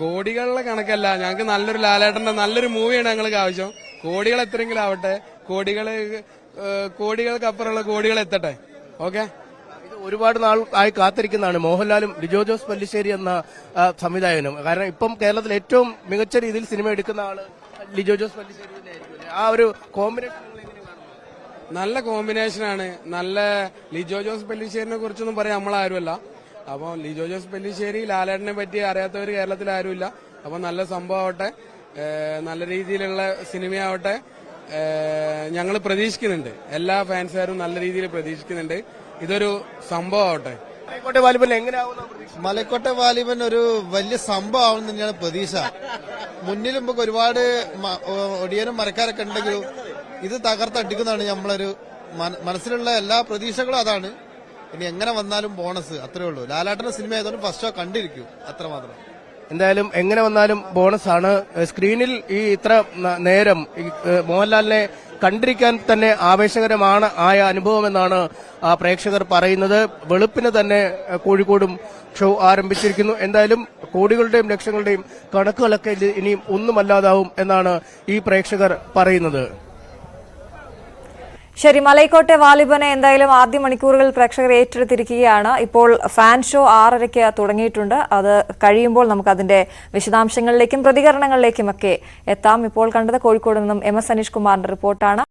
കോടികളുടെ കണക്കല്ല, ഞങ്ങൾക്ക് നല്ലൊരു ലാലേട്ടന്റെ നല്ലൊരു മൂവിയാണ് ഞങ്ങൾക്ക് ആവശ്യം. കോടികൾ എത്രയെങ്കിലും ആവട്ടെ, കോടികൾക്കപ്പുറമുള്ള കോടികൾ എത്തട്ടെ. ഓക്കെ, ഇത് ഒരുപാട് നാൾ ആയി കാത്തിരിക്കുന്നതാണ് മോഹൻലാലും ലിജോ ജോസ് പല്ലിശ്ശേരി എന്ന സംവിധായകനും. കാരണം ഇപ്പം കേരളത്തിൽ ഏറ്റവും മികച്ച രീതിയിൽ സിനിമ എടുക്കുന്ന ആള് ലിജോ ജോസ് പല്ലിശ്ശേരി തന്നെയായിരിക്കും. ആ ഒരു കോമ്പിനേഷൻ നല്ല കോമ്പിനേഷനാണ്. നല്ല ലിജോ ജോസ് പല്ലിശ്ശേരിനെ കുറിച്ചൊന്നും പറയാൻ നമ്മളാരുമല്ല. അപ്പൊ ലിജോ ജോസ് പല്ലിശ്ശേരി, ലാലേട്ടനെ പറ്റി അറിയാത്തവർ കേരളത്തിൽ ആരുമില്ല. അപ്പൊ നല്ല സംഭവം ആവട്ടെ, നല്ല രീതിയിലുള്ള സിനിമയാവട്ടെ, ഞങ്ങൾ പ്രതീക്ഷിക്കുന്നുണ്ട്. എല്ലാ ഫാൻസുകാരും നല്ല രീതിയിൽ പ്രതീക്ഷിക്കുന്നുണ്ട്. ഇതൊരു സംഭവം ആവട്ടെ. മലക്കോട്ടെ വാലിബൻ ഒരു വലിയ സംഭവം ആവുന്ന തന്നെയാണ് പ്രതീക്ഷ. മുന്നിലും നമുക്ക് ഒരുപാട് ഒടിയനും മരക്കാരൊക്കെ ഉണ്ടെങ്കിലും ഇത് തകർത്തടിക്കുന്നതാണ് നമ്മളൊരു മനസ്സിലുള്ള എല്ലാ പ്രതീക്ഷകളും അതാണ്. ഇനി എങ്ങനെ വന്നാലും ബോണസ്, അത്രേ ഉള്ളൂ. ലാലാട്ടന്റെ സിനിമ ആയതുകൊണ്ട് ഫസ്റ്റ് ഷോ കണ്ടിരിക്കും, അത്രമാത്രം. എന്തായാലും എങ്ങനെ വന്നാലും ബോണസ് ആണ്. സ്ക്രീനിൽ ഈ ഇത്ര നേരം മോഹൻലാലിനെ കണ്ടിരിക്കാൻ തന്നെ ആവേശകരമാണ് ആയ അനുഭവമെന്നാണ് പ്രേക്ഷകർ പറയുന്നത്. വെളുപ്പിന് തന്നെ കോഴിക്കോടും ഷോ ആരംഭിച്ചിരിക്കുന്നു. എന്തായാലും കോടികളുടെയും ലക്ഷങ്ങളുടെയും കണക്കുകളൊക്കെ ഇനിയും ഒന്നുമല്ലാതാവും എന്നാണ് ഈ പ്രേക്ഷകർ പറയുന്നത്. ശരി, മലൈക്കോട്ടെ വാലിബനെ എന്തായാലും ആദ്യ മണിക്കൂറുകൾ പ്രേക്ഷകർ ഏറ്റെടുത്തിരിക്കുകയാണ്. ഇപ്പോൾ ഫാൻ ഷോ 6:30 തുടങ്ങിയിട്ടുണ്ട്. അത് കഴിയുമ്പോൾ നമുക്ക് അതിന്റെ വിശദാംശങ്ങളിലേക്കും പ്രതികരണങ്ങളിലേക്കുമൊക്കെ എത്താം. ഇപ്പോൾ കണ്ടത് കോഴിക്കോട് നിന്നും MS അനീഷ് കുമാറിന്റെ റിപ്പോർട്ടാണ്.